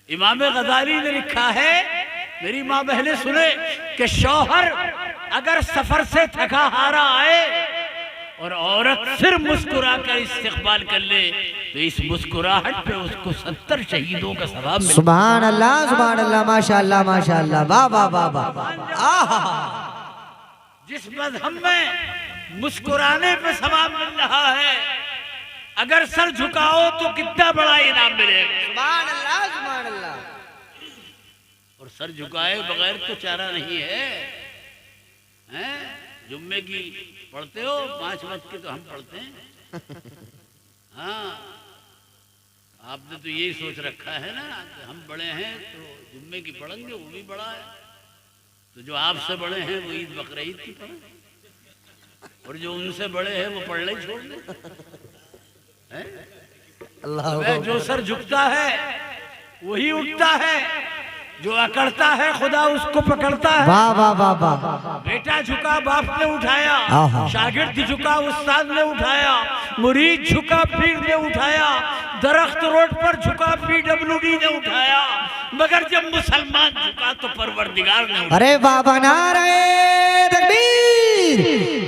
इमाम गजाली ने लिखा है, मेरी माँ बहनें सुने, कि शौहर अगर सफर से थका हारा आए और औरत सिर्फ मुस्कुरा कर इस्तिकबाल कर ले तो इस मुस्कुराहट पे उसको 70 शहीदों का सवाब मिलता है। सुभान अल्लाह, माशाअल्लाह माशाअल्लाह, वाह वाह वाह वाह। जिस मजहब में मुस्कुराने पे सवाब मिल रहा है, अगर सर झुकाओ तो कितना बड़ा इनाम मिलेगा। सुभान अल्लाह सुभान अल्लाह। और सर झुकाए बगैर तो चारा नहीं है, हैं? जुम्मे की पढ़ते हो 5 वक्त के, तो हम पढ़ते हैं। हाँ, आपने तो यही सोच रखा है ना कि हम बड़े हैं तो जुम्मे की पढ़ेंगे, वो भी बड़ा है। तो जो आपसे बड़े हैं वो ईद बकरीद की पढ़ें, और जो उनसे बड़े हैं वो पढ़ना ही छोड़ दें। अल्लाह, जो सर झुकता है वही उठता है, जो अकड़ता है खुदा उसको पकड़ता है। वाह वाह वाह वाह। बेटा झुका बाप ने उठाया, शागिर्द झुका उस्ताद ने उठाया, मुरीद झुका पीर ने उठाया, दरख्त रोड पर झुका PWD ने उठाया, मगर जब मुसलमान झुका तो परवरदिगार ने उठाया। अरे बाबा, नारे तकबीर,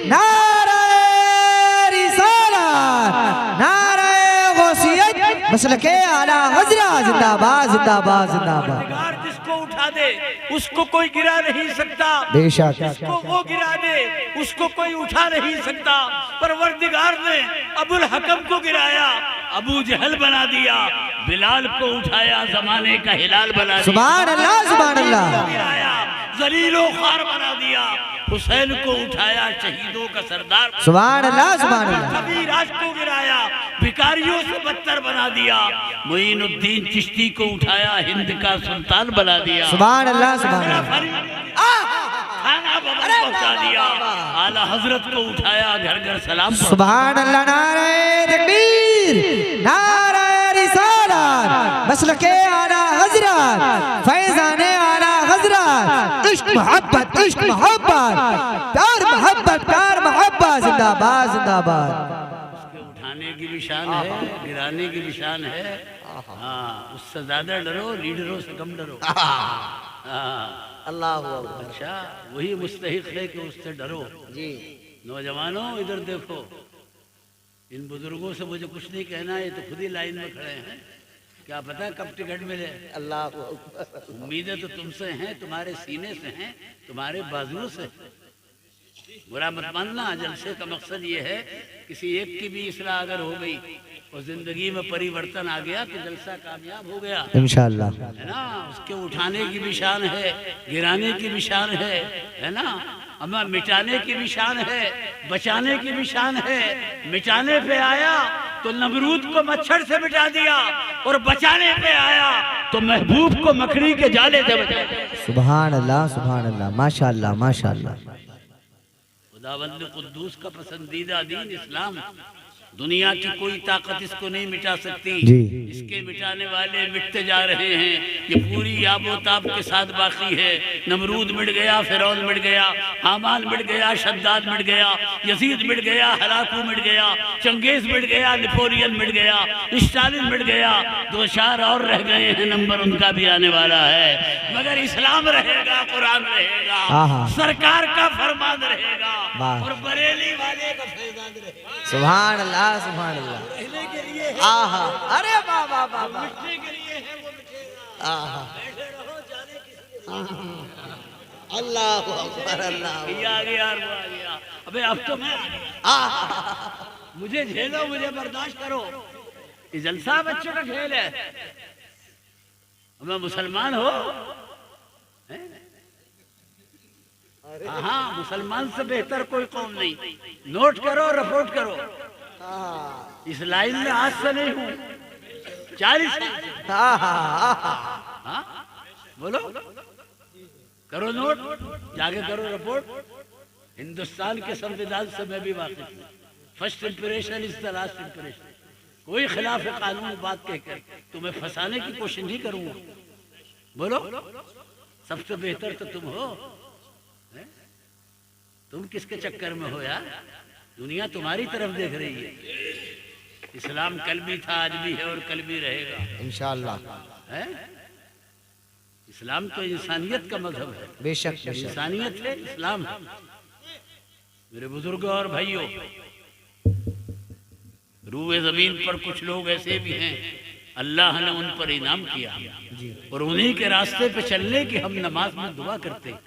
नारे रिसालत, नारे गौसियत, मसलके आला हजरत, जिंदाबाद जिंदाबाद जिंदाबाद। जिसको उठा दे उसको कोई गिरा नहीं सकता, बेशक। जिसको वो गिरा दे उसको कोई उठा नहीं सकता। परवरदिगार ने अबुल हकम को गिराया, अबू जहल बना दिया, बिलाल को उठाया, जमाने का हिलाल बना दिया। सुभान अल्लाह सुभान अल्लाह। गिराया, जलीलो खार बना दिया, हुसैन को उठाया, शहीदों का सरदार। सुभान अल्लाह सुभान अल्लाह। कबीर आज को गिराया, भिखारियों से बदतर बना दिया, मोइनुद्दीन चिश्ती को उठाया, हिंद का सुल्तान बना दिया। सुभान अल्लाह सुभान अल्लाह। खाना पहुंचा दिया, आला हजरत को उठाया, घर घर सलाम। सुभान अल्लाह, नारे तकबीर, नारे रिसालत, मसलके आला हजरत, फैजाने आला हजरत, इश्क मोहब्बत प्यार मोहब्बत, जिंदाबाद जिंदाबाद। उसके उठाने की भी शान है, गिराने की भी शान है। हाँ, उससे ज्यादा डरो, लीडरों से कम डरो। अल्लाह। अच्छा, वही मुस्तहिक है कि उससे डरो जी। नौजवानों इधर देखो, इन बुजुर्गों से मुझे कुछ नहीं कहना है, तो खुद ही लाइन में खड़े हैं, क्या पता कब टिकट मिले। अल्लाह। उम्मीदें तो तुमसे हैं, तुम्हारे सीने से हैं, तुम्हारे बाजुओं से। बुरा मत मानना, जलसे का मकसद ये है किसी एक की भी इस्लाह अगर हो गई और जिंदगी में परिवर्तन आ गया तो जलसा कामयाब हो गया इंशाअल्लाह, है ना। उसके उठाने की भी शान है, गिराने की भी शान है ना। अम्मा मिटाने की भी शान है, बचाने की भी शान है। मिटाने पे आया तो नमरूद को मच्छर से मिटा दिया, और बचाने पे आया तो महबूब को मकड़ी के जाले से बचा दिया। सुभान अल्लाह, माशाअल्लाह माशाअल्लाह। खुदावंद कुद्दूस का पसंदीदा दीन इस्लाम, दुनिया की कोई ताकत इसको नहीं मिटा सकती जी। इसके मिटाने वाले मिटते जा रहे हैं। ये पूरी याबोताब के साथ बाकी है। नमरूद मिट गया, फिरौन मिट गया, हामान मिट गया, शद्दाद मिट गया, यजीद मिट गया, हलाकू मिट गया, चंगेज मिट गया, नेपोलियन मिट गया, स्टालिन मिट गया। 2-4 और रह गए हैं, नंबर उनका भी आने वाला है। मगर इस्लाम रहेगा, कुरान रहेगा, सरकार का फरमान रहेगा, और बरेली वाले का फैजान रहेगा। सुभान अल्लाह सुभान अल्लाह। रहने के लिए है, आहा, अरे वाह वाह वाह वाह। मिटने के लिए है, वो मिटेगा। आहा, बैठे रहो, जाने किसी के अल्लाह अकबर, अल्लाह। ये आ गया और वो आ गया। अबे अब तो मैं आ गया, मुझे झेलो, मुझे बर्दाश्त करो। ये जलसा बच्चों का खेल है। मैं मुसलमान हो, हाँ, मुसलमान से बेहतर कोई कौम नहीं। नोट करो, रिपोर्ट करो, इस लाइन में आज से नहीं हूँ, 40 बोलो, करो नोट, जाके करो रिपोर्ट। हिंदुस्तान के संविधान से मैं भी वाकिफ हूँ। First impression is the last impression. कोई खिलाफ कानून बात कहकर तुम्हें फंसाने की कोशिश नहीं करूंगा। बोलो, सबसे बेहतर तो तुम हो। तुम किसके चक्कर में हो यार? दुनिया तुम्हारी तरफ देख रही है। इस्लाम कल भी था, आज भी है और कल भी रहेगा इंशाअल्लाह। है? इस्लाम तो इंसानियत का मजहब है, बेशक बेशक। इंसानियत है, इस्लाम है। मेरे बुजुर्गों और भाइयों, रूए जमीन पर कुछ लोग ऐसे भी हैं अल्लाह ने उन पर इनाम किया और उन्हीं के रास्ते पे चलने की हम नमाज में दुआ करते हैं।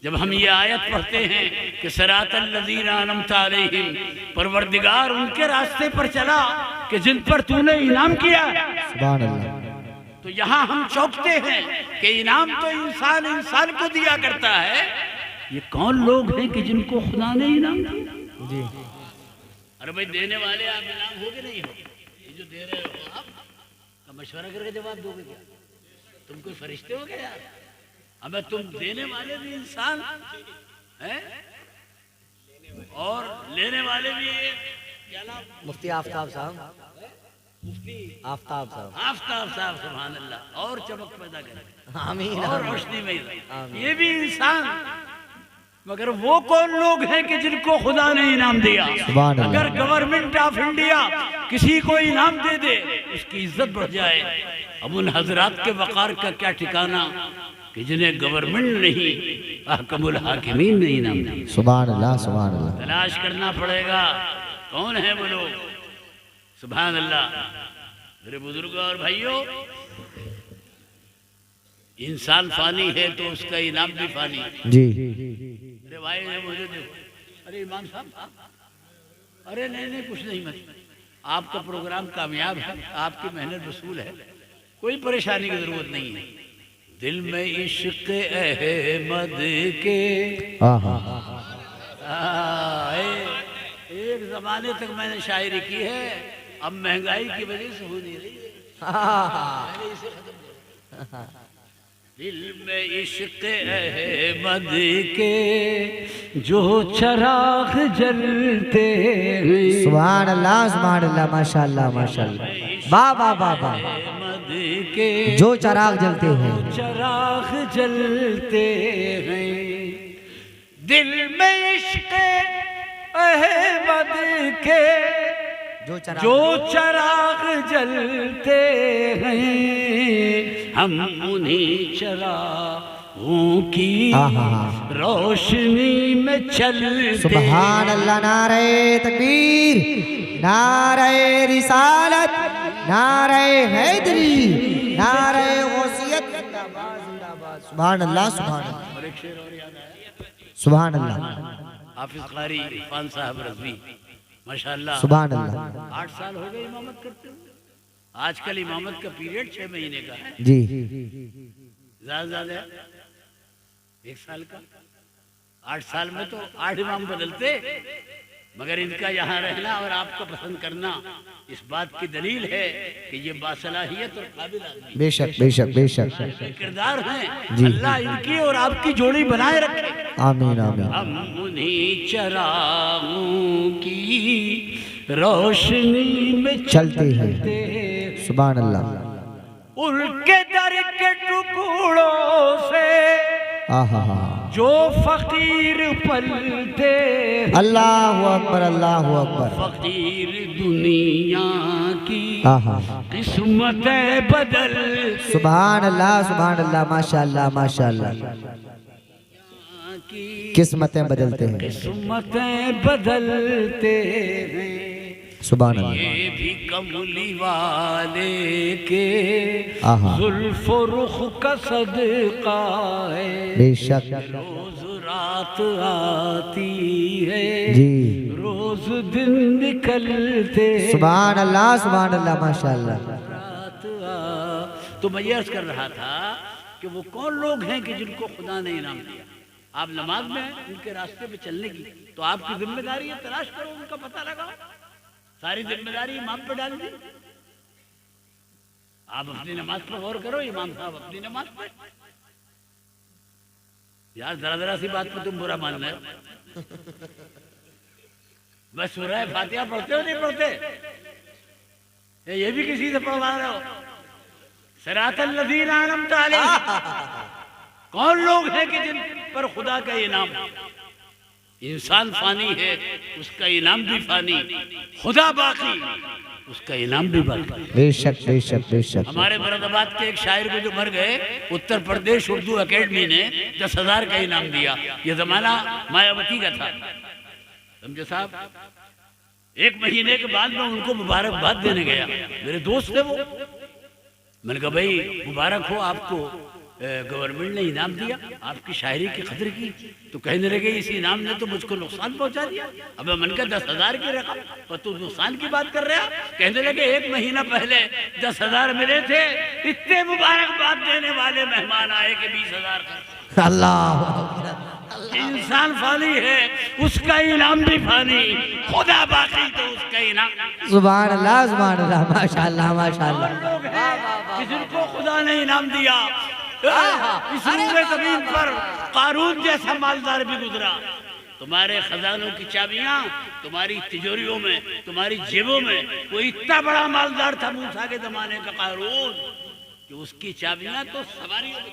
जब हम ये आयत पढ़ते हैं कि सरातल लज़ीना अनअमता अलैहिम, परवरदिगार उनके रास्ते पर चला कि जिन पर तूने इनाम किया, सुभान अल्लाह। तो यहाँ हम चौंकते हैं कि इनाम तो इंसान इंसान को दिया करता है। ये कौन लोग हैं कि जिनको खुदा ने इनाम दिया? जी अरे भाई देने वाले आप इनाम हो कि नहीं हो? ये जो दे रहे हो आप का मशवरा करके जवाब दोगे क्या? तुम कोई फरिश्ते हो क्या यार? हमें तुम देने वाले भी इंसान हैं और लेने वाले भी क्या नाम? मुफ्ती आफ्ताब साहब, आफ्ताब साहब, आफ्ताब साहब, सुभान अल्लाह। और चमक पैदा करें, आमीन और आमीन। रोशनी में, ये भी इंसान। मगर वो कौन लोग हैं कि जिनको खुदा ने इनाम दिया? सुभान अल्लाह। अगर गवर्नमेंट ऑफ इंडिया किसी को इनाम दे दे, उसकी इज्जत बढ़ जाए। अब उन हजरात के वकार का क्या ठिकाना कि जिन्हें गवर्नमेंट नहीं, अहकमुल हाकिमीन ने इनाम दिया। सुभान अल्लाह, सुभान अल्लाह। तलाश करना पड़ेगा कौन है वो लोग। सुभान अल्लाह। मेरे बुजुर्गों और भाइयों, इंसान फानी है तो उसका इनाम भी फानी। जी अरे भाई ने मुझे देखो, अरे इमाम साहब, अरे नहीं नहीं कुछ नहीं, मत, आपका प्रोग्राम कामयाब है, आपकी मेहनत वसूल है, कोई परेशानी की जरूरत नहीं है। दिल में इश्क अहमद के एक जमाने तक मैंने शायरी की है, अब महंगाई की वजह से हो नहीं रही है। इसे खत्म करो। दिल में इश्क अहमद के जो चराग जलते हैं। सुभान अल्लाह, सुभान अल्लाह, माशाअल्लाह माशाअल्लाह। वाह वाह वाह वाह। अहमद के जो चराग जलते हैं, चराग जलते हैं। दिल में इश्क अहमद के जो चराग जलते हैं, हम उन्हीं चरागों की रोशनी में चलते। सुभान अल्लाह। नारे तकबीर, नारे रिसालत, नारे हैदरी, नारे गौसियत, जिंदाबाद जिंदाबाद। सुभान अल्लाह, सुभान अल्लाह, और एक शेर और याद आया, सुभान अल्लाह, हाफिज कारी इरफान साहब रज़वी, माशाअल्लाह, सुभान अल्लाह। 8 साल हो गए इमामत करते हुए। आजकल इमामत का पीरियड 6 महीने का है, जी ज्यादा है 1 साल का। 8 साल में तो 8 इमाम बदलते। मगर इनका यहाँ रहना और आपको पसंद करना इस बात की दलील है कि ये बासलाहियत और काबिल आदमी, बेशक बेशक बेशक किरदार हैं। जी। अल्लाह इनकी और आपकी जोड़ी बनाए रखे। आमीन आमीन। हम उन्हीं चरागों की रोशनी में चलते हैं। सुभान अल्लाह। उनके दर के टुकड़ों से आहा हा। जो फकीर पलते, अल्लाह अकबर, अल्लाह अकबर। फकीर दुनिया की आहा। किस्मतें बदल। सुभान अल्लाह, सुभान अल्लाह, माशाअल्लाह माशाअल्लाह। किस्मतें बदलते हैं, किस्मतें बदलते हैं। सुभान अल्लाह। ये भी कमली वाले के आहा। जुल्फ और रुख का सदका है। बेशक रोज रात आती है जी। रोज दिन निकलते। सुभान अल्लाह, सुभान अल्लाह, माशाअल्लाह। रात तो मैं ये अर्ज कर रहा था कि वो कौन लोग हैं कि जिनको खुदा ने इनाम दिया। आप नमाज में हैं, उनके रास्ते पे चलने की तो आपकी जिम्मेदारी है, तलाश करो, उनका पता लगाओ। सारी जिम्मेदारी इमाम पे डाल दी। आप अपनी नमाज पर गौर करो, इमाम साहब अपनी नमाज पर। यार जरा जरा सी बात पर तुम बुरा मान रहे हो। बस सूरह फातिहा पढ़ते हो नहीं पढ़ते? ये भी किसी से पढ़वा रहे हो? सिरातल लज़ीना अनअमता अलैहिम। कौन लोग हैं कि जिन पर खुदा का इनाम? इंसान फानी है, उसका इनाम भी फानी, खुदा बाकी। उसका इनाम भी बाकी है। बेशक बेशक बेशक। हमारे मुरादाबाद के एक शायर को जो मर गए, उत्तर प्रदेश उर्दू एकेडमी ने 10,000 का इनाम दिया। ये जमाना मायावती का था, समझे साहब। 1 महीने के बाद मैं उनको मुबारकबाद देने गया, मेरे दोस्त थे वो। मैंने कहा भाई मुबारक हो आपको, गवर्नमेंट ने इनाम दिया, आपकी शायरी की कदर की। तो कहने लगे इस इनाम ने तो मुझको नुकसान पहुंचा दिया। अब मन का 10,000 की रकम और तू नुकसान की बात कर रहा है। कहने लगे 1 महीना पहले 10,000 मिले थे, इतने मुबारकबाद देने वाले मेहमान आए कि 20,000। अल्लाह इंसान फानी है, उसका इनाम भी फानी, खुदा बाकी तो उसका इनाम। सुभान अल्लाह माशाअल्लाह माशाअल्लाह। जिनको खुदा ने इनाम दिया, इस रूए ज़मीन पर कारून जैसा मालदार भी गुजरा। तुम्हारे खजानों की चाबियां तुम्हारी तिजोरियों में, तुम्हारी जेबों में। वो इतना बड़ा मालदार था मूसा के जमाने का कारून कि उसकी चाबियां तो सवारियों में।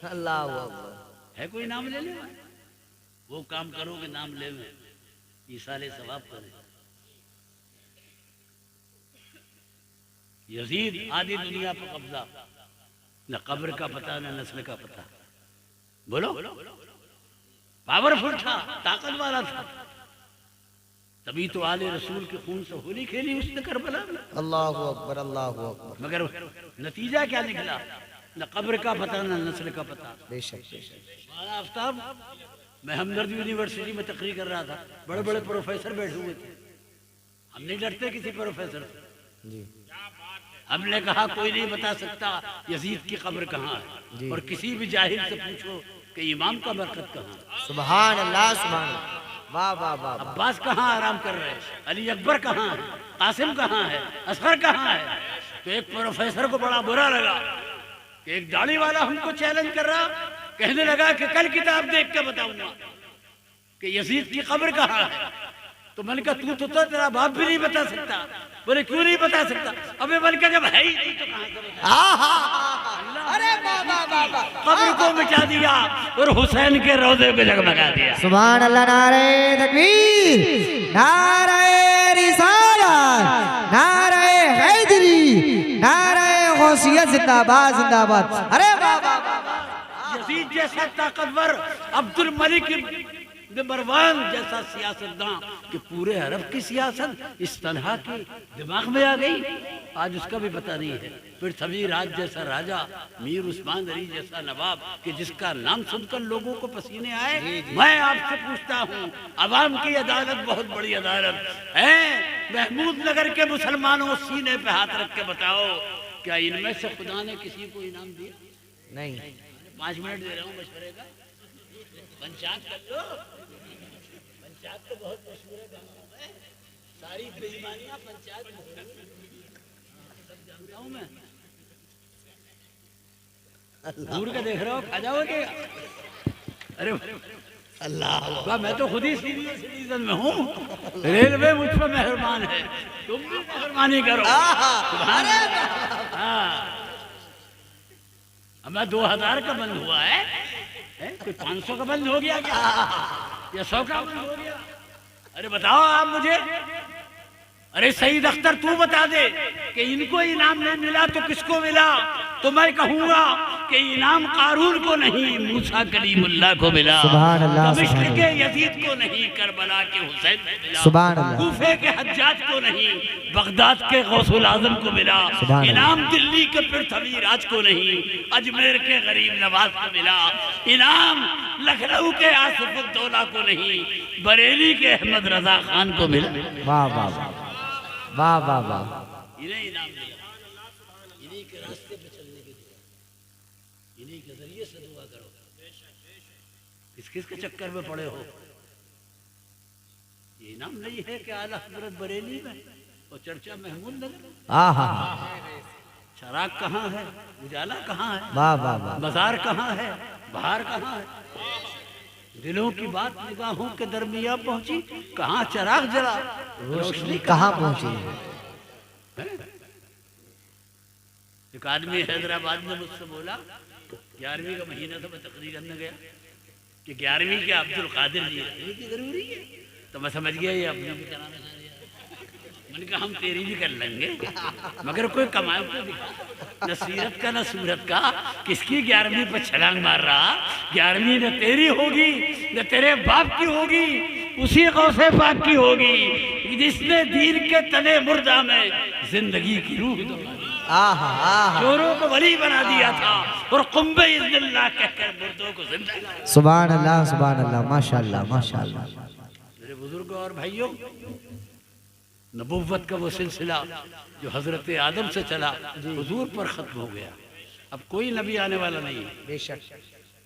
अल्लाह है कोई नाम ले ले, वो काम करो कि नाम ले में ईसाले सवाब करें। यजीद आधी दुनिया पर कब्जा, न कब्र का पता न नस्ल का पता। बोलो, पावरफुल था, ताकत वाला था। तभी तो आले रसूल के खून से होली खेली उसने करबला में। अल्लाहु अकबर अल्लाहु अकबर। मगर नतीजा क्या निकला, न कब्र का पता न नस्ल का पता। बेशक बेशक। आफ्ताब, मैं हमदर्द यूनिवर्सिटी में तकरीर कर रहा था, बड़े बड़े प्रोफेसर बैठे हुए थे। हम नहीं डरते किसी प्रोफेसर से जी। हमने कहा कोई नहीं बता सकता यजीद की कब्र कहाँ है, और किसी भी जाहिल से पूछो कि इमाम का बरकत कहाँ है। सुभान अल्लाह सुभान अल्लाह। वाह वाह वाह। अब्बास कहाँ आराम कर रहे हैं, अली अकबर कहाँ है, कासिम कहाँ है, असगर कहाँ है। तो एक प्रोफेसर को बड़ा बुरा लगा कि एक दाढ़ी वाला हमको चैलेंज कर रहा। कहने लगा कि कल किताब देख के बताऊंगा कि यजीद की कब्र कहाँ है। तो मैंने कहा तू तो तेरा बाप भी नहीं बता सकता। बोले क्यों नहीं बता सकता। अबे मैंने कहा जब है ही नहीं तो कहाँ से बता। अरे बाबा बाबा, कब्र को मिटा दिया और हुसैन के रोजे पे जगमगा दिया। सुभान अल्लाह। नारे तकबीर, नारे रिसालत, नारे हैदरी, नारे गौसियत, जिंदाबाद जिंदाबाद। अरे बाबा, यजीद जैसा ताकतवर, अब्दुल मलिक मरवान जैसा सियासतदान कि पूरे अरब की सियासत इस तरह की दिमाग में आ गई, आज उसका भी पता नहीं है। फिर सभी राज जैसा राजा, मीर उस्मान अली जैसा नवाब कि जिसका नाम सुनकर लोगों को पसीने आए। मैं आपसे पूछता हूँ, अवाम की अदालत बहुत बड़ी अदालत है, महमूद नगर के मुसलमानों सीने पे हाथ रख के बताओ क्या इनमें से खुदा ने किसी को इनाम दिया? नहीं। 5 मिनट दे रहा हूँ मशवरे का, पंचायत कर लो। पंचायत तो बहुत मशहूर है गाँव में, सारी बेईमानियां पंचायत में सब जानता हूँ मैं। दूर का देख रहा हो, खा जाओगे? अरे अल्लाह, मैं तो खुद ही सीनियर सिटीजन में हूँ, रेलवे मुझ पर मेहरबान है, तुम भी मेहरबानी करो। हमें 2000 का बंद हुआ है, कोई 500 का बंद हो गया क्या, या 100 का बंद हो गया? अरे बताओ आप मुझे। अरे सईद अख्तर तू बता दे कि इनको इनाम नहीं मिला तो किसको मिला? तो मैं कहूंगा कि इनाम कारून को नहीं, मूसा कलीमुल्लाह को मिला। दमिश्क के यजीद को नहीं, करबला के हुसैन को मिला। कूफे के हज्जाज को नहीं, बगदाद के गौसुल आजम को मिला। इनाम दिल्ली के पृथ्वी राज को नहीं, अजमेर के गरीब नवाज को मिला। इनाम लखनऊ के आसिफुद्दौला को नहीं, बरेली के अहमद रजा खान को मिला। वाह वाह वाह वाह वाह। इन्हें इनाम मिला, इन्हीं के रास्ते पे चलने की दुआ, इन्हीं के जरिए से दुआ करो। किस किस के चक्कर में पड़े हो? ये इनाम नहीं है कि आला हजरत बरेली में और चर्चा महमूद नगर। चराग कहाँ है, उजाला कहाँ है, वाह वाह वाह। बाजार कहाँ है, बाहर कहाँ है? दिलों की बात निगाहों के दरमियान पहुंची, कहाँ चराग जला, रोशनी कहाँ पहुंची? एक आदमी हैदराबाद में मुझसे बोला, 11वीं का महीना था, मैं तकरीर करने गया कि 11वीं के अब्दुल कादिर जी की जरूरी है। तो मैं समझ गया ये अपने भी कराना चाह रहा है, मैंने कहा हम तेरी भी कर लेंगे, मगर कोई कमाल तो दिखा, न सीरत का न सूरत का। किसकी 11वीं पर छलांग मार रहा? 11वीं न तेरी होगी न तेरे बाप की होगी, उसी गौसे पाक की होगी जिसने दीन के तने मुर्दा में जिंदगी की रूह दौड़ा दी। चोरों को वली बना दिया था और कुंबे इज़्निल्लाह कहकर मुर्दों को जिंदा। सुभान अल्लाह, माशाअल्लाह माशाअल्लाह। मेरे बुजुर्गों और भाइयों, नबुव्वत का वो सिलसिला जो हजरत आदम से चला हुजूर पर खत्म हो गया। अब कोई नबी आने वाला नहीं है। बेशक।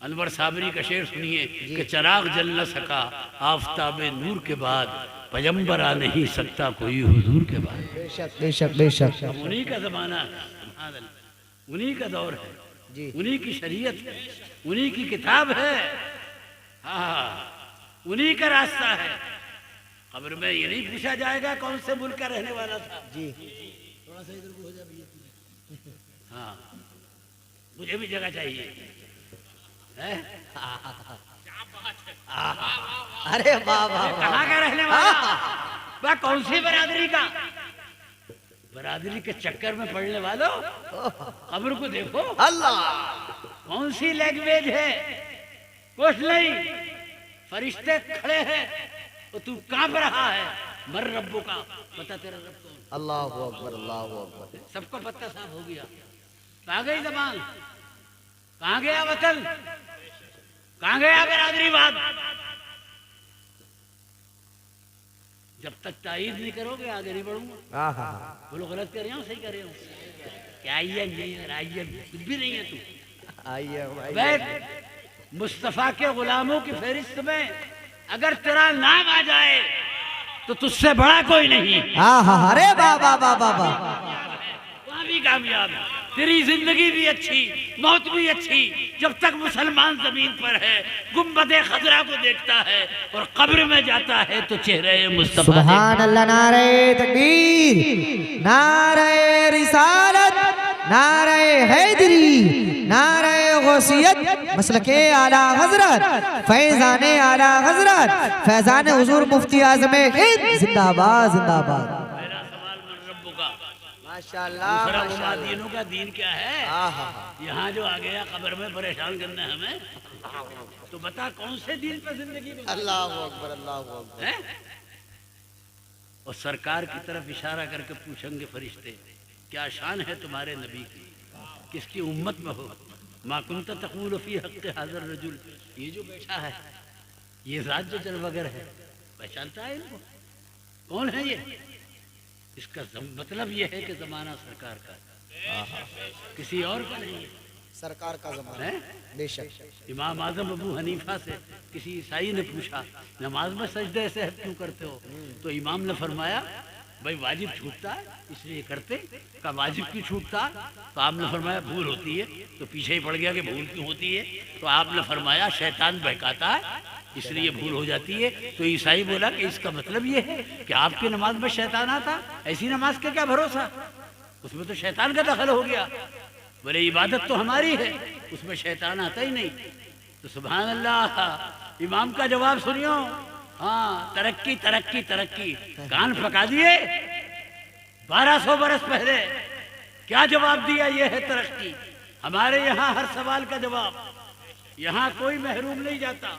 अनवर साबरी का शेर सुनिए कि चिराग जल न सका आफताब नूर के बाद, पैगंबर आ नहीं सकता कोई हुजूर के बाद। बेशक बेशक बेशक। उन्हीं का जमाना है, उन्हीं का दौर है जी, उन्हीं की शरीयत है, उन्हीं की किताब है, हाँ उन्हीं का रास्ता है। खबर में ये नहीं पूछा जाएगा कौन से मुल्क का रहने वाला था जी। थोड़ा सा इधर को हो जा भैया। हाँ मुझे भी जगह चाहिए है? अरे बाबा, कहाँ का रहने वाला? वह कौन सी बरादरी का? बरादरी के चक्कर में पड़ने वालों खबर को देखो। अल्लाह कौन सी लैंग्वेज है? कुछ नहीं, फरिश्ते खड़े हैं और तू कांप रहा है। मर रब्बो का पता, तेरा रब कौन? अल्लाहु अकबर, अल्लाहु अकबर। सबको पत्ता साफ हो गया। कहाँ गई जबान? कहाँ गया वतन? कहाँ गया बरादरीवाद? जब तक तायीद नहीं करोगे आगे नहीं बढ़ूंगा। बोलो गलत कर रहे हो सही कर रहे हो? क्या आइए कुछ भी नहीं है तू। आइए मुस्तफा के गुलामों की फहरिस्त में अगर तेरा नाम आ जाए तो तुझसे बड़ा कोई नहीं। अरे बाबा बाबा, वहाँ भी कामयाब है। तेरी जिंदगी भी अच्छी, मौत भी अच्छी, जब तक मुसलमान जमीन पर है, गुम्बदे खजरा को देखता है और कब्र में जाता है तो चेहरे मुस्तफा। सुभान अल्लाह, नारे तकबीर, नारे रिसालत, नारे हैदरी, नारे गौसियत, मसलके आला हजरत, फैजाने आला हजरत, फैजाने हुजूर मुफ्ती आज़म हिंद, जिंदाबाद जिंदाबाद। माशाअल्लाह। दीनों का दीन क्या है? यहाँ जो आ गया कब्र में परेशान करना हमें, तो बता कौन से दीन पर जिंदगी? अल्लाह अकबर, अल्लाह अकबर। और सरकार की तरफ इशारा करके पूछेंगे फरिश्ते, क्या शान है तुम्हारे नबी की, किसकी उम्मत में हो? मा कुंत तक़ूलु फ़ी हक़्क़ि हाज़ा रजुल। ये जो बैठा है ये राज्य जलवगर है, पहचानता है इनको? कौन है ये? इसका मतलब यह है कि जमाना सरकार का, किसी और का नहीं है, सरकार का जमाना है। बेशक। इमाम आजम अबू हनीफा से किसी ईसाई ने पूछा नमाज में सजदे ऐसे क्यों करते हो? तो इमाम ने फरमाया भाई वाजिब छूटता है इसलिए करते। का वाजिब क्यों छूटता? तो आपने फरमाया भूल होती है। तो पीछे ही पड़ गया कि भूल क्यों होती है? तो आपने फरमाया शैतान बहकाता है इसलिए भूल हो जाती है। तो ईसाई बोला कि इसका मतलब ये है कि आपकी नमाज में शैतान आता, ऐसी नमाज का क्या भरोसा, उसमें तो शैतान का दखल हो गया। बोले इबादत तो हमारी है, उसमें शैतान आता ही नहीं। तो सुभान अल्लाह, इमाम का जवाब सुनियो। हाँ, तरक्की तरक्की तरक्की, कान पका दिए। 1200 बरस पहले क्या जवाब दिया? ये है तरक्की। हमारे यहाँ हर सवाल का जवाब, यहाँ कोई महरूम नहीं जाता,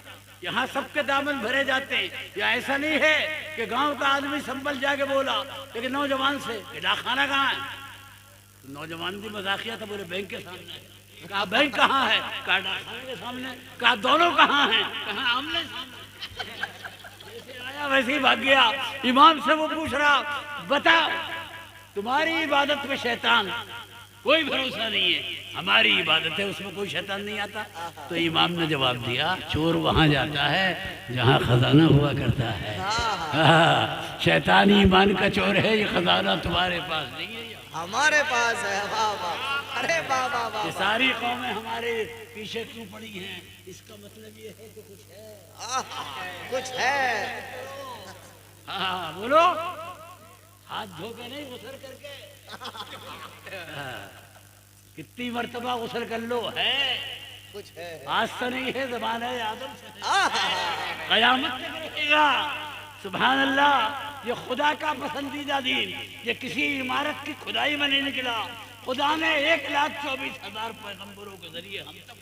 यहाँ सबके दामन भरे जाते हैं। या ऐसा नहीं है कि गांव का आदमी संभल जाके बोला लेकिन नौजवान से कि डाकखाना कहाँ है? तो नौजवान भी मजाकिया था, बोले बैंक के सामने। कहा बैंक कहाँ है? कहा डाकखाने के सामने। कहा दोनों कहाँ हैं? कहा आमने सामने। जैसे आया वैसे ही भाग गया। इमाम से वो पूछ रहा बता तुम्हारी इबादत में शैतान कोई भरोसा नहीं है, हमारी इबादत है उसमें कोई शैतान नहीं आता। तो इमाम ने जवाब दिया चोर वहाँ जाता है जहाँ खजाना हुआ करता है। शैतान ईमान का चोर है, ये खजाना तुम्हारे पास नहीं है, हमारे पास है। वाह वाह, अरे वाह वाह वाह। ये सारी कौमें हमारे पीछे क्यों पड़ी हैं? इसका मतलब ये है कि कुछ है, कुछ है। हाँ बोलो, हाथ धो के नहीं गुस्ल करके। कितनी मर्तबा गुस्ल कर लो, है कुछ है। आज तो नहीं है, ज़माने आदम से कयामत तक रहेगा। सुभान अल्लाह। ये खुदा का पसंदीदा दीन, ये किसी इमारत की खुदाई में नहीं निकला। खुदा ने 1,24,000 पैगंबरों के जरिए हम तक,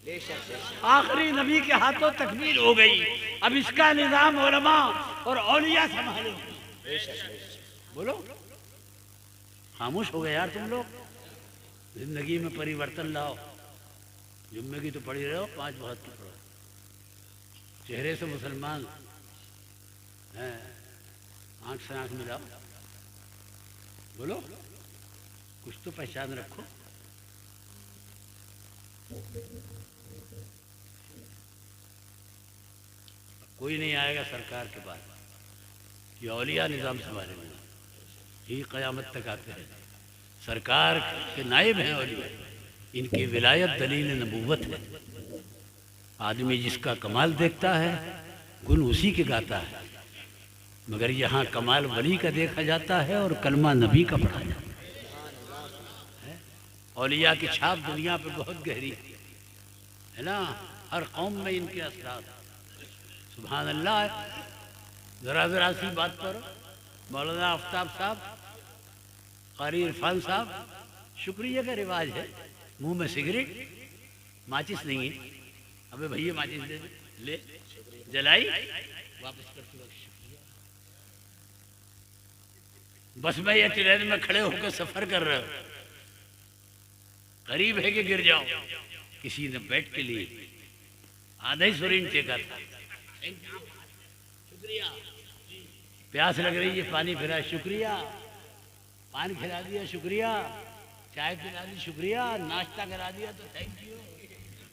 आखिरी नबी के हाथों तकमील हो गई। अब इसका निजाम उलमा और औलिया संभालो। बोलो, खामोश हो गए यार तुम लोग। जिंदगी में परिवर्तन लाओ। जुम्मे की तो पढ़ी रहो, 5 वक्त की पढ़ो। चेहरे से मुसलमान हैं, आंख से आंख मिलाओ। बोलो, कुछ तो पहचान रखो। कोई नहीं आएगा सरकार के बाद, ये औलिया निज़ाम संभालेंगे। ये क़यामत तक आते हैं। सरकार के नायब हैं औलिया, इनकी विलायत दलील नबूवत है। आदमी जिसका कमाल देखता है गुण उसी के गाता है, मगर यहाँ कमाल वली का देखा जाता है और कलमा नबी का पढ़ा जाता है। औलिया की छाप दुनिया पे बहुत गहरी है ना, हर कौम में इनके असरात। सुभान अल्लाह। ज़रा सी बात पर मौलाना आफ्ताब साहब, कारी इरफान साहब, शुक्रिया का रिवाज है। मुंह में सिगरेट, माचिस नहीं है। अबे भैया माचिस दे, ले जलाई, वापस करते वक्त शुक्रिया। बस में या ट्रेन में खड़े होकर सफर कर रहे हो, करीब है कि गिर जाओ, किसी ने बैठ के लिए आधा ही सुरीन टेका था। शुक्रिया। प्यास लग रही है, पानी पिला, शुक्रिया। पानी खिला दिया, शुक्रिया। चाय पिला दी, शुक्रिया। नाश्ता करा दिया तो थैंक यू।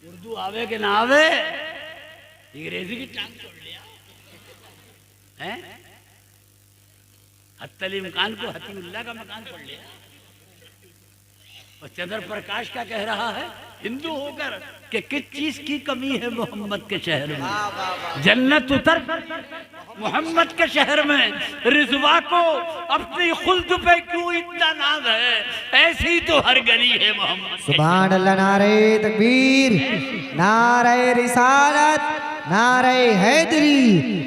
उर्दू आवे कि ना आवे, अंग्रेजी की टांग छोड़ लिया है। हत्तली मकान को हतीमुल्लाह का मकान पढ़ लिया। और चंद्र प्रकाश क्या कह रहा है हिंदू होकर कि किस चीज की कमी है मोहम्मद के शहर में। जन्नत उतर मोहम्मद के शहर में, रिजवा को अपनी खुल्द पे क्यों इतना नाज है, ऐसी तो हर गली है मोहम्मद। सुभान अल्लाह। नारे तकबीर, नारे रिसालत, नारे हैदरी,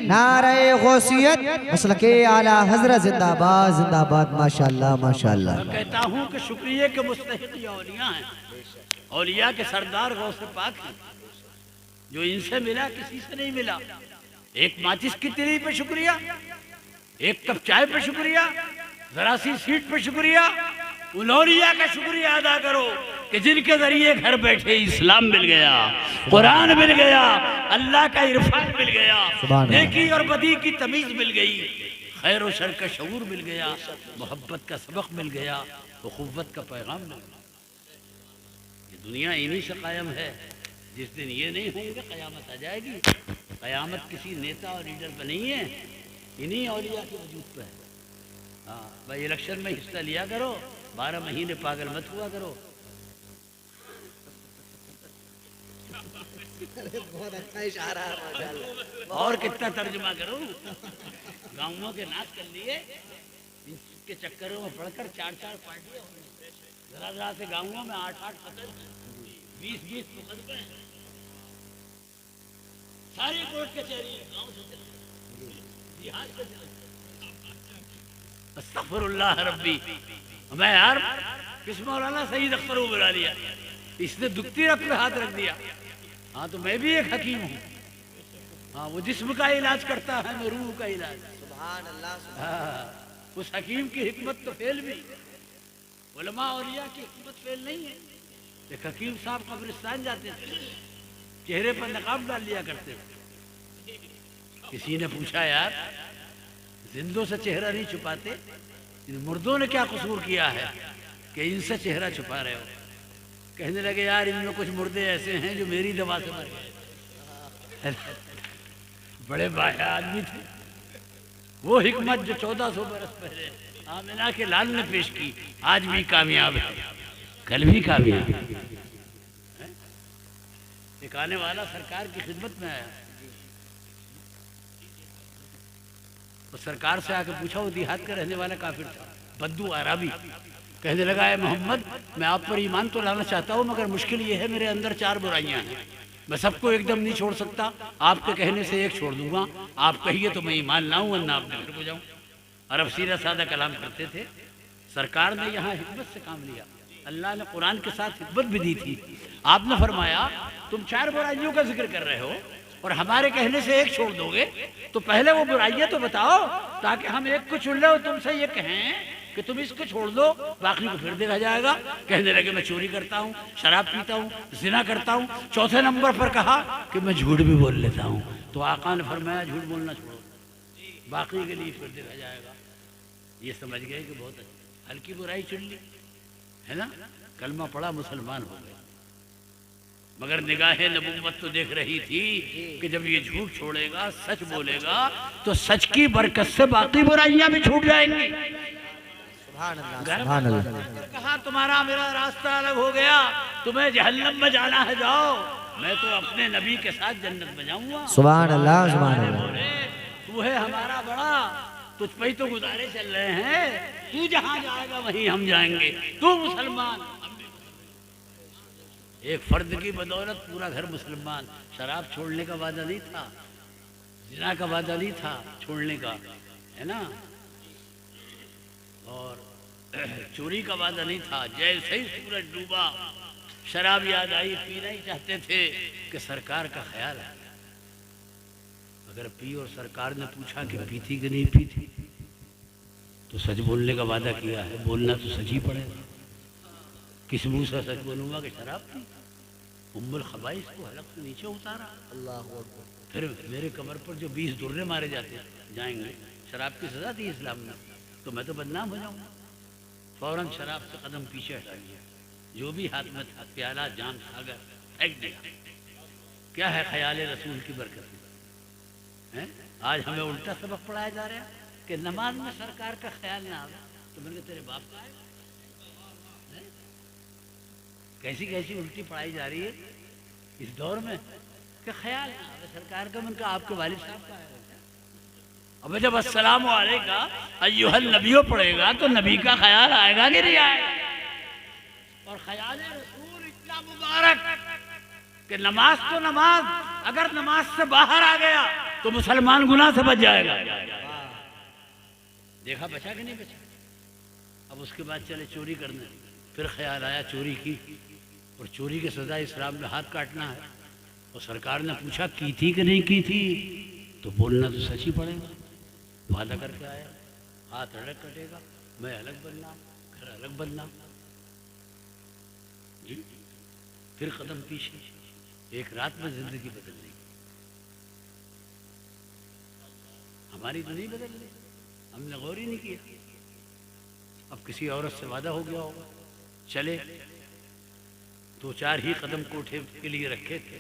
नारे गौसियत, मसलके आला हजरत जिंदाबाद जिंदाबाद। माशाअल्लाह माशाअल्लाह। कहता हूँ कि शुक्रिया के मुस्तहिक ये औलिया हैं, औलिया के सरदार गौसे पाक हैं, जो इनसे मिला किसी से नहीं मिला। एक माचिस की तिली पे शुक्रिया, एक कप चाय पे शुक्रिया, जरा सी सीट पे शुक्रिया। उन औलिया का शुक्रिया अदा करो कि जिनके जरिए घर बैठे इस्लाम मिल गया, कुरान मिल गया, अल्लाह का इरफान मिल गया, नेकी और बदी की तमीज मिल गई, खैर और शर का शऊर मिल गया, मोहब्बत का सबक मिल गया, उखुव्वत का पैगाम मिल गया। ये दुनिया इन्हीं से कायम है। जिस दिन ये नहीं होंगे क़यामत आ जाएगी। क़यामत किसी नेता और लीडर पर नहीं है, इन्हीं औलिया के वजूद पर है। हाँ भाई, इलेक्शन में हिस्सा लिया करो, 12 महीने पागल मत हुआ करो। बहुत अच्छा इशारा है माशाअल्लाह। और कितना तर्जुमा करूं, गाँवों के नाच कर लिए, इनके चक्करों में पढ़कर 4-4 पार्टियां, जरा से गाँवों में 8-8 पकड़, 20-20 मुकदमे, सारी कोर्ट कचहरी गाँव से चले, बिहार से चले। अस्तगफिरुल्लाह रब्बी। मैं यार किस मौलाना सईद अख्तर को बुला लिया, इसने दुखती रख पे हाथ रख दिया। हाँ तो मैं भी एक हकीम हूँ। हाँ, वो जिस्म का इलाज करता है, मैं रूह का इलाज। सुभान अल्लाह। हाँ, उस हकीम की हिकमत तो फेल भी, उलमा औलिया की हिकमत फेल नहीं है। एक हकीम साहब कब्रिस्तान जाते थे, चेहरे पर नकाब डाल लिया करते थे। किसी ने पूछा, यार जिंदों से चेहरा नहीं छुपाते, इन मुर्दों ने क्या कसूर किया है कि इनसे चेहरा छुपा रहे हो? कहने लगे, यार इनमें कुछ मुर्दे ऐसे हैं जो मेरी दवा से मर गए। बड़े बाह्य आदमी थे। वो हिकमत जो 1400 बरस पहले आमिना के लाल ने पेश की, आज भी कामयाब है, कल भी कामयाब है। एक आने वाला सरकार की खिदमत में आया, तो सरकार से आके पूछा, वो देहात का रहने वाला काफिर था, बद्दू आराबी। कहने लगा, है मोहम्मद, मैं आप पर ईमान तो लाना चाहता हूँ, मगर मुश्किल ये है मेरे अंदर 4 बुराइयां हैं। मैं सबको एकदम नहीं छोड़ सकता, आपके कहने से एक छोड़ दूंगा। आप कहिए तो मैं ईमान लाऊं, वरना आप निकल हो जाऊं। अरब सीधा साधा कलाम करते थे। सरकार ने यहाँ हिकमत से काम लिया, अल्लाह ने कुरान के साथ हिकमत भी दी थी। आपने फरमाया तुम 4 बुराइयों का जिक्र कर रहे हो और हमारे कहने से एक छोड़ दोगे, तो पहले वो बुराइयां तो बताओ ताकि हम एक को चुन ले और तुमसे ये कहें कि तुम इसको छोड़ दो, बाकी को फिर देखा जाएगा। कहने लगे मैं चोरी करता हूँ, शराब पीता हूँ, जिना करता हूँ। चौथे नंबर पर कहा कि मैं झूठ भी बोल लेता हूँ। तो आका ने फरमाया झूठ बोलना छोड़ो, बाकी के लिए फिर देखा जाएगा। ये समझ गए कि बहुत हल्की बुराई चुन ली है ना, कलमा पड़ा मुसलमान हो गए। मगर निगाहे नबुव्वत तो देख रही थी कि जब ये झूठ छोड़ेगा, सच बोलेगा, तो सच की बरकत से बाकी बुराइयां भी छूट जाएंगी। कहा तुम्हारा मेरा रास्ता अलग हो गया, तुम्हें जहन्नम में जाना है जाओ, मैं तो अपने नबी के साथ जन्नत में जाऊंगा। सुभान अल्लाह, सुभान अल्लाह। तू है हमारा बड़ा, तुझ पे ही तो गुजारे चल रहे हैं, तू जहां जाएगा वहीं हम जाएंगे, तू मुसलमान। एक फर्द की बदौलत पूरा घर मुसलमान। शराब छोड़ने का वादा नहीं था, जिना का वादा नहीं था छोड़ने का, है ना, और चोरी का वादा नहीं था। जैसे ही सूरज डूबा शराब याद आई, पीना ही चाहते थे कि सरकार का ख्याल है। अगर पी और सरकार ने पूछा कि पी थी कि नहीं पी थी, तो सच बोलने का वादा किया है, बोलना तो सच ही पड़ेगा। किस मुंह से सच बोलूंगा कि शराब पी? उम्मुल खबाइस को हलक से नीचे उतारा। अल्लाह फिर मेरे कमर पर जो 20 दुर्रे मारे जाएंगे, शराब की सजा दी इस्लाम ने, तो मैं तो बदनाम हो जाऊंगा। फौरन शराब से कदम पीछे हटा लिया, जो भी हाथ में था प्याला जाम सागर फेंक दिया। क्या है ख्याल रसूल की बरकत है। आज हमें उल्टा सबक पढ़ाया जा रहा है कि नमाज में सरकार का ख्याल ना आवे, तो मैंने तेरे बाप का है। कैसी कैसी उल्टी पढ़ाई जा रही है इस दौर में कि ख्याल ना आवे सरकार का। मैंने कहा आपके वालिद साहब का है। अब जब अस्सलाम वालेका अय्युहल नबियो पढ़ेगा तो नबी का ख्याल आएगा कि नहीं आएगा। और ख्याल रसूल इतना मुबारक कि नमाज तो नमाज, अगर नमाज से बाहर आ गया तो मुसलमान गुनाह से बच जाएगा। देखा बचा कि नहीं बचा। अब उसके बाद चले चोरी करने, फिर ख्याल आया चोरी की, और चोरी की सजा इस्लाम में हाथ काटना है। और सरकार ने पूछा की थी कि नहीं की थी, तो बोलना तो सच ही पड़ेगा। वादा करके आया, हाथ अलग कटेगा, मैं अलग बनना, घर अलग बनना जी। फिर कदम पीछे, एक रात में जिंदगी बदल गई। हमारी तो नहीं बदल गई, हमने गौर ही नहीं किया। अब किसी औरत से वादा हो गया होगा, चले 2-4 ही कदम कोठे के लिए रखे थे।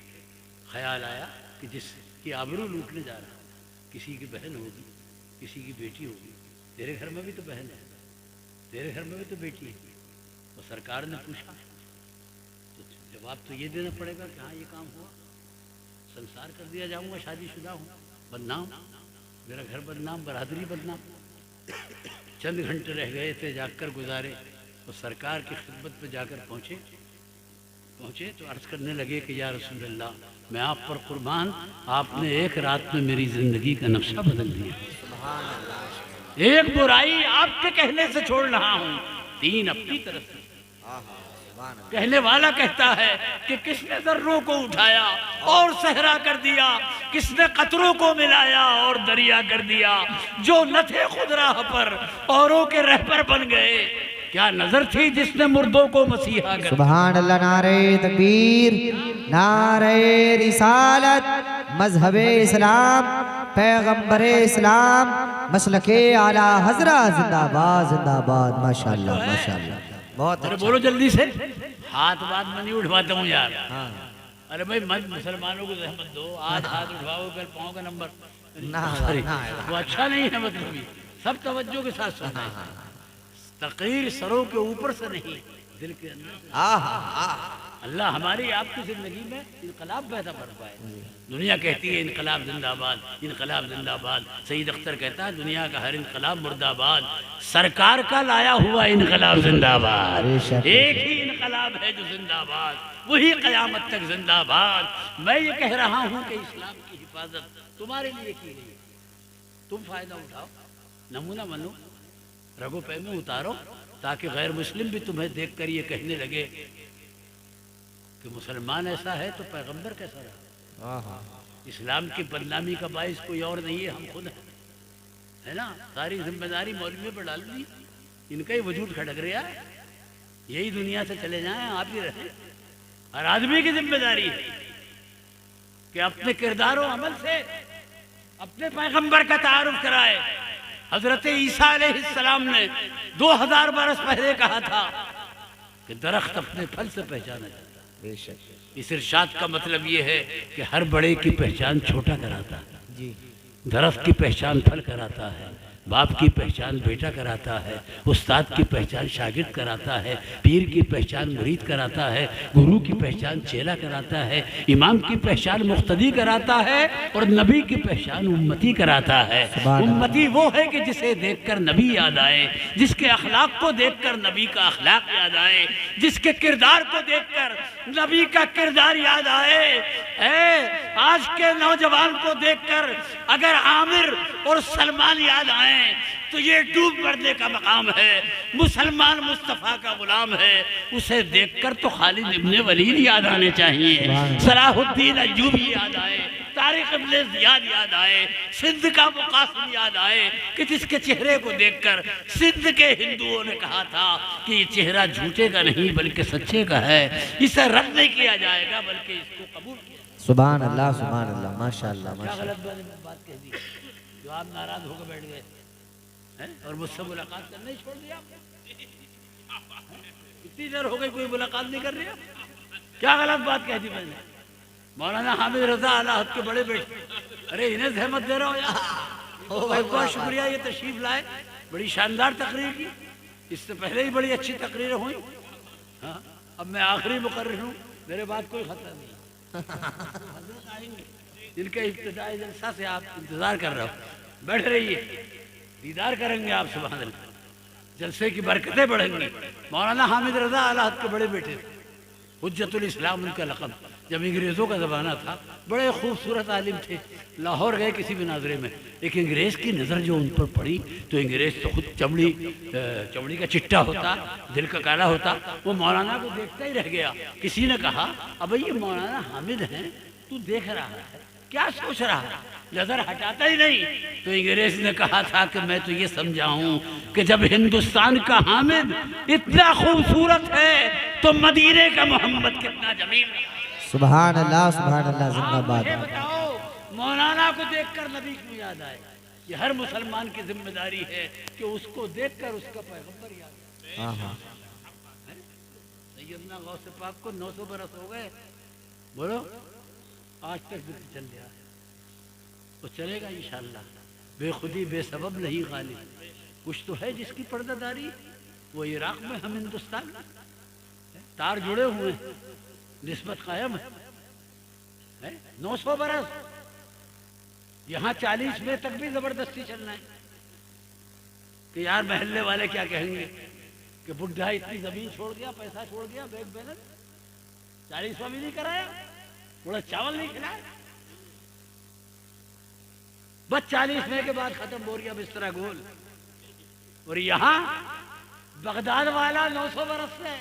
ख्याल आया कि जिसकी आबरू लूटने जा रहा, किसी की बहन होगी, किसी की बेटी होगी, तेरे घर में भी तो बहन है, तेरे घर में भी तो बेटी है। तो सरकार ने पूछा तो जवाब तो ये देना पड़ेगा कि हाँ ये काम हुआ, संसार कर दिया जाऊंगा, शादीशुदा हूँ, बदनाम, मेरा घर बदनाम, बरादरी बदनाम। चंद घंटे रह गए थे, जाकर गुजारे। तो सरकार की खिदमत पे जाकर पहुँचे तो अर्ज करने लगे कि या रसूल अल्लाह, मैं आप पर कुर्बान, आपने एक रात में मेरी जिंदगी का नक्शा बदल दिया। एक बुराई आपके कहने से छोड़ रहा हूँ, 3 अपनी तरफ से। कहने वाला कहता है कि किसने जर्रों को उठाया और सहरा कर दिया, किसने कतरों को मिलाया और दरिया कर दिया, जो न थे खुद राह पर औरों के रहबर बन गए। क्या नजर थी जिसने मुर्दों को मसीहा कर। सुभान अल्लाह। नारे तकबीर, नारे रिसालत, मजहबे इस्लाम, पैगंबरे इस्लाम, मसलके आला हजरत जिंदाबाद जिंदाबाद। माशाअल्लाह माशाअल्लाह, बहुत अरे बोलो जल्दी से। हाथ बात में नहीं उठवाता हूँ यार। अरे भाई मत मुसलमानों को रहमत दो, आज हाथ उठवाओ कल पाँव का नंबर वो अच्छा नहीं है। मतलब सब तवज्जो के साथ सुनना है। तकरीर सरों के ऊपर से नहीं, दिल के अंदर से। अल्लाह हमारी आपकी जिंदगी में इनकलाब पैदा कर पाए। दुनिया कहती है इनकलाब जिंदाबाद, इनकलाब जिंदाबाद। सईद अख्तर कहता है दुनिया का हर इनकलाब मुर्दाबाद, सरकार का लाया हुआ इनकलाब जिंदाबाद। एक ही इनकलाब है जो जिंदाबाद, वही कयामत तक जिंदाबाद। मैं ये कह रहा हूँ कि इस्लाम की हिफाजत तुम्हारे लिए की गई, तुम फायदा उठाओ। नमूना बनो, रगो पे में उतारो, ताकि गैर मुस्लिम भी तुम्हें देखकर ये कहने लगे कि मुसलमान ऐसा है तो पैगंबर कैसा रहा। इस्लाम की बदनामी का बाइस कोई और नहीं है, हम खुद हैं, है ना। सारी जिम्मेदारी मौलवी पर डाल दी, इनका ही वजूद खड़क रहा है, यही दुनिया से चले जाएं, आप ही रहें। हर आदमी की जिम्मेदारी है कि अपने किरदार और अमल से अपने पैगंबर का तारुफ कराए। हजरत ईसा अलैहिस्सलाम ने 2000 बरस पहले कहा था कि दरख्त अपने फल से पहचाना जाता है। इस इरशाद का मतलब ये है कि हर बड़े की पहचान छोटा कराता है जी। दरख्त की पहचान फल कराता है, बाप की पहचान बेटा कराता है, उस्ताद की पहचान शागिर्द कराता है, पीर की पहचान मुरीद कराता है, गुरु की पहचान चेला कराता है, इमाम की पहचान मुक्तदी कराता है और नबी की पहचान उम्मती कराता है। उम्मती वो है कि जिसे देखकर नबी याद आए, जिसके अखलाक को देखकर नबी का अखलाक याद आए, जिसके किरदार को देखकर नबी का किरदार याद आए। आज के नौजवान को देखकर अगर आमिर और सलमान याद आए तो ये डूब मरने का मकाम है। मुसलमान मुस्तफ़ा का गुलाम है, उसे देखकर तो खालिद इब्ने वलीद याद आने चाहिए, सलाहुद्दीन अय्यूबी याद आए, तारिक इब्ने ज़ियाद याद आए, सिंध का मुकासिम याद आए कि जिसके चेहरे को देखकर सिंध के हिंदुओं ने कहा था कि ये चेहरा झूठे का नहीं बल्कि सच्चे का है, इसे रद्द नहीं किया जाएगा बल्कि इसको कबूल किया। सुभान अल्लाह, सुभान अल्लाह, माशाअल्लाह, क्या गलत बात कह दी जो आप नाराज होकर बैठ गए और मुझसे मुलाकात करना ही छोड़ दिया। इतनी देर हो गई कोई मुलाकात नहीं कर रही, क्या गलत बात कह दी मैंने। मौलाना हामिद रजा आला हद के बड़े बेटे, अरे इन्हें सहमत दे रहा हो यार, बहुत बहुत शुक्रिया, ये तशरीफ लाए, बड़ी शानदार तकरीर की, इससे पहले ही बड़ी अच्छी तकरीर हुई। हाँ, अब मैं आखिरी मुकर्रिर हूँ, मेरे बाद कोई खतरा नहीं। हज़रत आएंगे, इनके इब्तिदाई जलसा से आप इंतजार कर रहे हो, बैठ रहिए, दीदार करेंगे आप, सुभान अल्लाह, जलसे की बरकतें बढ़ेंगी। मौलाना हामिद रजा आला हद के बड़े बेटे, हुज्जतुल इस्लाम उनका लक़ब। जब अंग्रेज़ों का ज़माना था, बड़े खूबसूरत आलिम थे, लाहौर गए किसी मुनाज़रे में, एक अंग्रेज़ की नज़र जो उन पर पड़ी तो अंग्रेज़ तो खुद चमड़ी का चिट्टा होता, दिल का काला होता, वो मौलाना को देखता ही रह गया। किसी ने कहा अब ये मौलाना हामिद हैं, तू देख रहा है क्या सोच रहा है, नजर हटाता ही नहीं। तो अंग्रेज ने कहा था कि मैं तो ये समझा हूं कि जब हिंदुस्तान का हामिद इतना खूबसूरत है तो मदीने का मोहम्मद कितना जमील। सुभान अल्लाह, सुभान अल्लाह, जिंदाबाद। बताओ मौलाना को देखकर नबी को याद आए, ये हर मुसलमान की जिम्मेदारी है कि उसको देखकर उसका पैगंबर याद आए। हाँ, सैयदना गौस पाक को 900 बरस हो गए, बोलो आज तक भी चल रहा है, वो चलेगा इंशाअल्लाह। बेखुदी बेसबब नहीं गाली, कुछ तो है जिसकी पर्दादारी, वो इराक में, हम हिंदुस्तान में, तार जुड़े हुए हैं, निस्बत कायम है। 900 बरस यहाँ 40 में तक भी जबरदस्ती चलना है कि यार महल्ले वाले क्या कहेंगे कि बुढ़ा इतनी जमीन छोड़ दिया, पैसा छोड़ दिया, बैंक बैलेंस 40वां भी नहीं कराया, थोड़ा चावल नहीं खिलाया, बस 40 में के बाद खत्म हो गया बिस्तरा गोल। और यहाँ बगदाद वाला 900 बरस से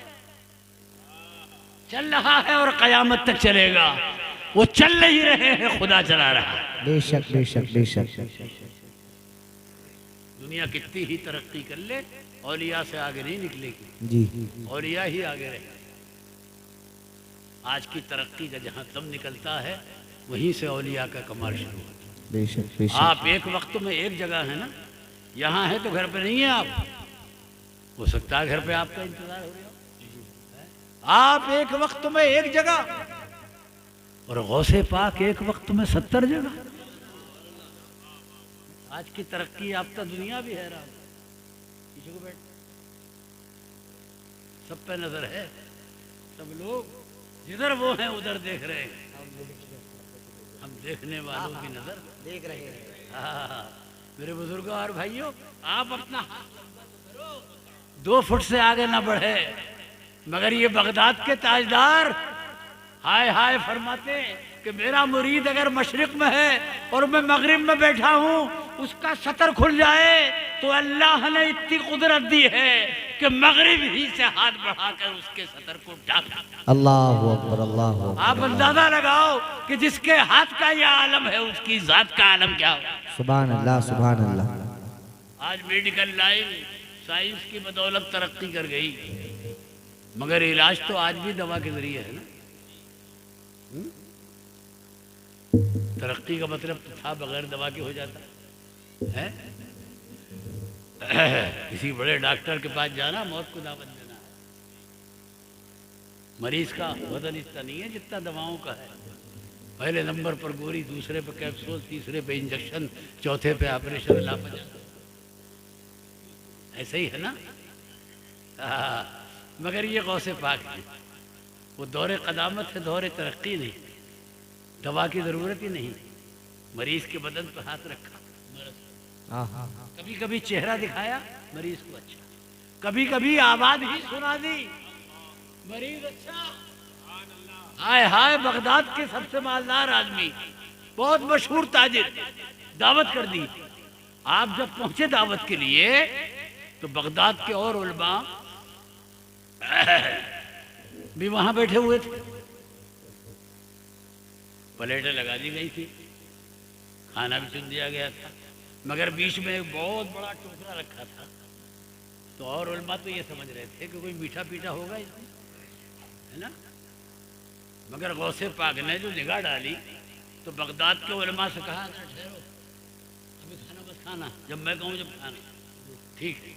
चल रहा है और कयामत तक चलेगा, वो चल नहीं रहे हैं, खुदा चला रहा है। बेशक बेशक बेशक। दुनिया कितनी ही तरक्की कर ले, औलिया से आगे नहीं निकलेगी जी, औलिया ही आगे रहे। आज की तरक्की का जहाँ दम निकलता है वहीं से औलिया का कमाल शुरू होता है। बेशक बेशक। आप एक वक्त में एक जगह है ना, यहाँ है तो घर पे नहीं है आप, हो सकता है घर पे आपका इंतजार हो रहा हो, आप एक वक्त में एक जगह और गौसे पाक एक वक्त में 70 जगह। आज की तरक्की याफ्ता दुनिया भी हैरान, पीछे को बैठ, सब पे नजर है, सब लोग जिधर वो हैं उधर देख रहे हैं, हम देखने वालों की नजर देख रहे हैं। हाँ, मेरे बुजुर्गों और भाइयों, आप अपना हाथ 2 फुट से आगे ना बढ़े, मगर ये बगदाद के ताजदार हाय हाय फरमाते कि मेरा मुरीद अगर मशरिक में है और मैं मगरिब में बैठा हूँ, उसका सतर खुल जाए तो अल्लाह ने इतनी कुदरत दी है कि मगरिब ही से हाथ बढ़ाकर उसके सतर को ढाक देता। अल्लाहु अकबर, अल्लाहु अकबर। आप अंदाजा लगाओ कि जिसके हाथ का यह आलम है उसकी जात का आलम क्या हो। सुभान अल्लाह, सुभान अल्लाह। आज मेडिकल लाइन साइंस की बदौलत तरक्की कर गई, मगर इलाज तो आज भी दवा के जरिए है ना। तरक्की का मतलब तो था बगैर दवा के हो जाता है। किसी बड़े डॉक्टर के पास जाना, मौत को दावत देना। मरीज का वजन इतना नहीं है जितना दवाओं का है। पहले नंबर पर गोली, दूसरे पे कैप्सूल, तीसरे पे इंजेक्शन, चौथे पे ऑपरेशन, लापता। ऐसे ही है ना। मगर ये गौसे पाक है, वो दौरे कदामत है, दौरे तरक्की नहीं। दवा की ज़रूरत ही नहीं, मरीज के बदन पर हाथ रखा, कभी कभी चेहरा दिखाया मरीज को अच्छा, कभी कभी आवाज ही सुना दी मरीज अच्छा। हाय हाय, बगदाद के सबसे मालदार आदमी, बहुत मशहूर ताजिर, दावत कर दी। आप जब पहुंचे दावत के लिए तो बगदाद के और उलमा भी वहां बैठे हुए थे। प्लेटें लगा दी गई थी, खाना भी चुन दिया गया था, मगर बीच में एक बहुत बड़ा टोकरा रखा था। तो और उलमा तो ये समझ रहे थे कि कोई मीठा पीठा होगा इसमें, है ना। मगर गौसे पाक ने जो निगाह डाली तो बगदाद के उलमा से कहा, ठहरो, अभी खाना बस खाना, जब मैं कहूँ जब खाना। ठीक है।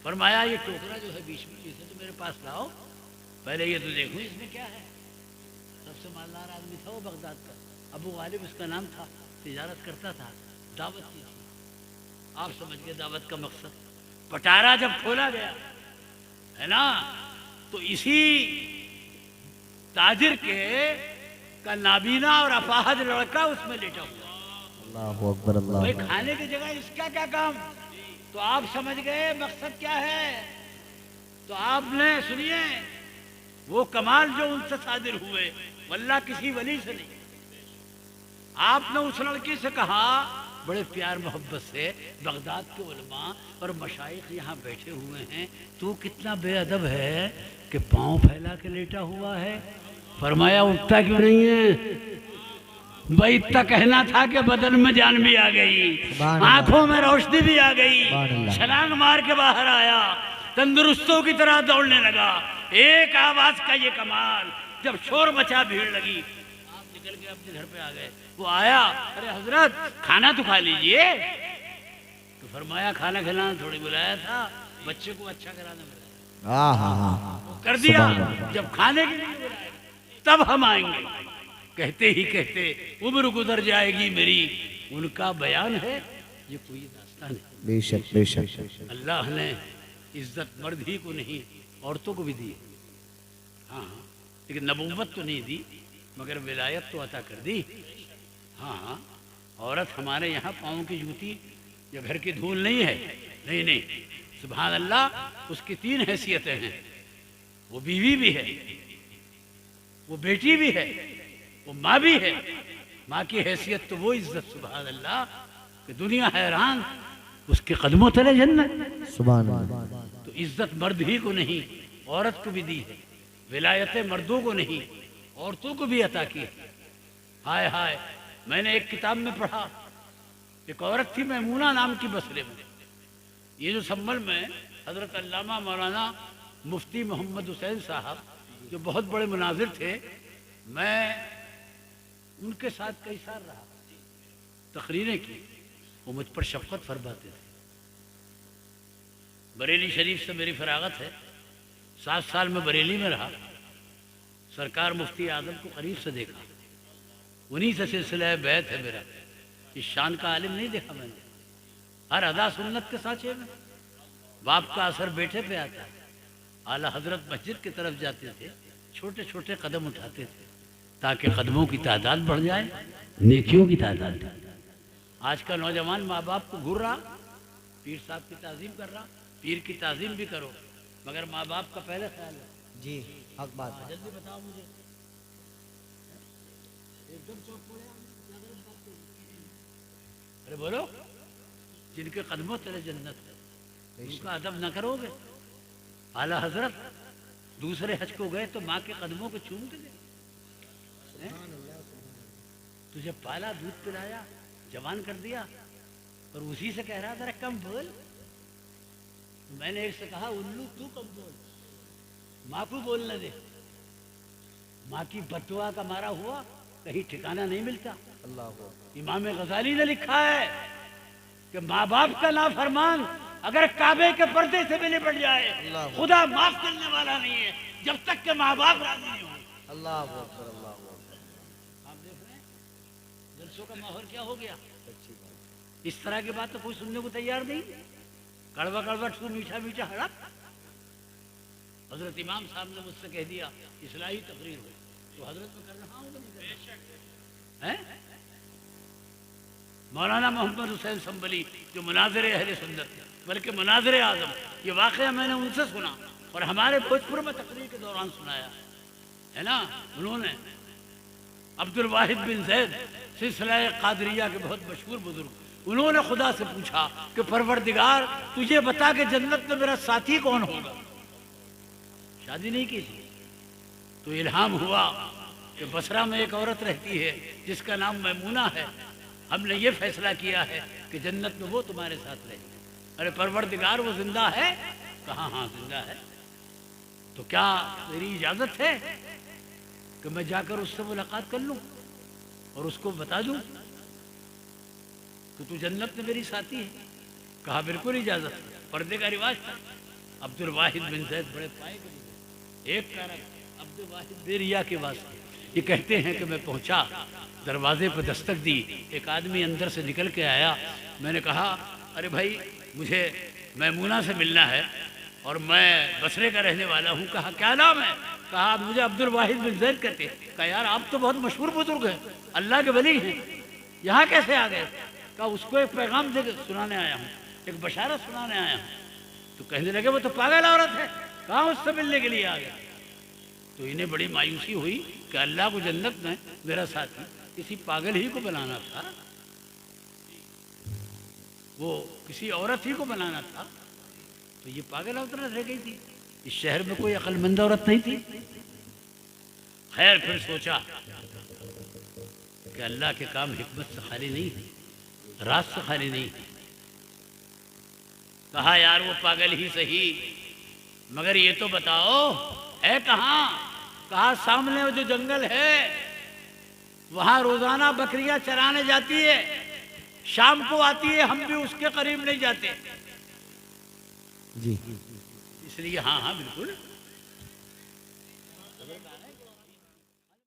फरमाया ये टोकरा जो है बीच में, इसे तो मेरे पास लाओ, पहले ये तो देखो इसमें क्या है। सबसे मालदार आदमी था वो बगदाद का, अबू गालिब उसका नाम था, तिजारत करता था, दावत की थी। आप समझ गए दावत का मकसद। पटारा जब खोला गया है ना, तो इसी ताजिर के का नाबीना और अपाहज लड़का उसमें लेटा हुआ। अल्लाहु अकबर, अल्लाह। भाई खाने की जगह इसका क्या काम। तो आप समझ गए मकसद क्या है। तो आपने सुनिए वो कमाल जो उनसे सादिर हुए, वल्लाह किसी वली से नहीं। आपने उस लड़की से कहा बड़े प्यार मोहब्बत से, बगदाद के उलमा और मशाइख यहाँ बैठे हुए हैं, तू कितना बेअदब है कि पांव फैला के लेटा हुआ है। फरमाया उठता क्यों नहीं है। भाई इतना कहना था कि बदन में जान भी आ गई, आंखों में रोशनी भी आ गई, छलांग मार के बाहर आया, तंदुरुस्तों की तरह दौड़ने लगा। एक आवाज का ये कमाल, जब शोर मचा, भीड़ लगी, आप निकल के अपने घर पे आ गए। वो आया, अरे हजरत खाना तो खा लीजिए। तो फरमाया खाना खिलाना थोड़ी बुलाया था, बच्चे को अच्छा कराने बुलाया। कर दिया। जब खाने के लिए बुलाया तब हम आएंगे। कहते ही कहते उम्र गुजर जाएगी मेरी, उनका बयान है ये कोई दास्तान है। बेशक बेशक। अल्लाह ने इज्जत मर्द ही को नहीं औरतों को भी दी। हाँ, लेकिन नबूवत तो नहीं दी, मगर विलायत तो अता कर दी। हाँ, औरत हमारे यहाँ पाँव की जूती या घर की धूल नहीं है। नहीं नहीं, सुभान अल्लाह, उसकी 3 हैसियतें हैं। वो बीवी भी है, वो बेटी भी है, वो माँ भी है। माँ की हैसियत तो वो इज्जत, सुभान अल्लाह, कि दुनिया हैरान, उसके कदमों तले जन्नत। सुभान अल्लाह। तो इज्जत मर्द ही को नहीं औरत को भी दी है। विलायत मर्दों को नहीं औरतों को भी अता की है। हाय हाय, मैंने एक किताब में पढ़ा, एक औरत थी मैमूना नाम की, बसरे में। ये जो संभल में हजरत अल्लामा मौलाना मुफ्ती मोहम्मद हुसैन साहब जो बहुत बड़े मुनाजिर थे, मैं उनके साथ कई साल रहा, तकरीरें की, वो मुझ पर शफकत फरमाते थे। बरेली शरीफ से मेरी फरागत है, 7 साल में बरेली में रहा, सरकार मुफ्ती आजम को करीब से देखा, उन्हीं से सिलसिला बैत है मेरा। इस शान का आलिम नहीं देखा मैंने। हर अदा सुन्नत के साँचे में बाप का असर बेटे पे आता। आला हजरत मस्जिद की तरफ जाते थे, छोटे छोटे कदम उठाते थे ताकि कदमों की तादाद बढ़ जाए, नेकियों की तादाद। आज का नौजवान माँ बाप को घूर रहा, पीर साहब की ताजीम कर रहा। पीर की ताजीम भी करो, मगर माँ बाप का पहले ख्याल है। जी, हक बात है। जल्दी बताओ मुझे, एकदम चौक पड़े। अरे बोलो, जिनके कदमों तले जन्नत है, उनका अदब न करोगे? आला हजरत दूसरे हज को गए तो माँ के कदमों को चूम के गए। तुझे पाला, दूध पिलाया, जवान कर दिया, और उसी से कह रहा था कम बोल। मैंने एक से कहा उल्लू तू कम बोल, माँ को बोलने दे। माँ की बददुआ का मारा हुआ कहीं ठिकाना नहीं मिलता। इमाम गजाली ने लिखा है कि माँ बाप का नाफरमान अगर काबे के पर्दे से भी निपट जाए खुदा माफ करने वाला नहीं है जब तक के माँ बाप राजी नहीं हो। अल्लाह आप देख रहे हैं जलसों का माहौल क्या हो गया। इस तरह की बात तो कोई सुनने को तैयार नहीं। कड़वा कड़वा ठू मीठा मीठा हड़प। हजरत इमाम साहब ने मुझसे कह दिया इस्लाही तकरीर हो, तो हजरत में कर रहा हूँ है। मौलाना मोहम्मद हुसैन संबली जो मुनाज़िर अहले सुन्नत बल्कि मुनाज़िर आज़म, ये वाक़या मैंने उनसे सुना और हमारे भोजपुर में तकरीर के दौरान सुनाया है ना। उन्होंने अब्दुल वाहिद बिन जैद सिलसिला कादरिया के बहुत मशहूर बुजुर्ग, उन्होंने खुदा से पूछा कि परवरदिगार तुझे बता के जन्नत में मेरा साथी कौन होगा। शादी नहीं की थी तो इल्हाम हुआ कि बसरा में एक औरत रहती है जिसका नाम मैमूना है, हमने ये फैसला किया है कि जन्नत में वो तुम्हारे साथ रहेगी। अरे परवरदिगार वो जिंदा है? कहा हाँ जिंदा है। तो क्या मेरी इजाजत है कि मैं जाकर उससे मुलाकात कर लूं और उसको बता दूं कि तू जन्नत में मेरी साथी है? कहा बिल्कुल इजाजत। पर्दे का रिवाज था। अब्दुल वाहिद बिन जैद बड़े पाए के एक कारक अब्दुल वाहिद बेरिया के वास्ते ये कहते हैं कि मैं पहुंचा, दरवाजे पर दस्तक दी, एक आदमी अंदर से निकल के आया। मैंने कहा अरे भाई मुझे मैमूना से मिलना है और मैं बसरे का रहने वाला हूँ। कहा क्या नाम है? कहा मुझे अब्दुल वाहिद बिन जैद कहते हैं। कहा यार आप तो बहुत मशहूर बुजुर्ग हैं, अल्लाह के वली हैं, यहाँ कैसे आ गए? कहा उसको एक पैगाम दे सुनाने आया हूँ, एक बशारत सुनाने आया हूँ। तो कहने लगे वो तो पागल औरत है, कहाँ उससे मिलने के लिए आ गया। तो इन्हें बड़ी मायूसी हुई कि अल्लाह को जन्नत में मेरा साथी किसी पागल ही को बनाना था, वो किसी औरत ही को बनाना था। तो ये पागल औरत रह गई थी, इस शहर में कोई अक्लमंद औरत नहीं थी। खैर फिर सोचा कि अल्लाह के काम हिकमत से खाली नहीं है, रात से खाली नहीं है। कहा यार वो पागल ही सही, मगर ये तो बताओ है कहाँ? कहा सामने वो जो जंगल है वहां रोजाना बकरियां चराने जाती है, शाम को आती है, हम भी उसके करीब नहीं जाते जी। इसलिए हाँ हाँ बिल्कुल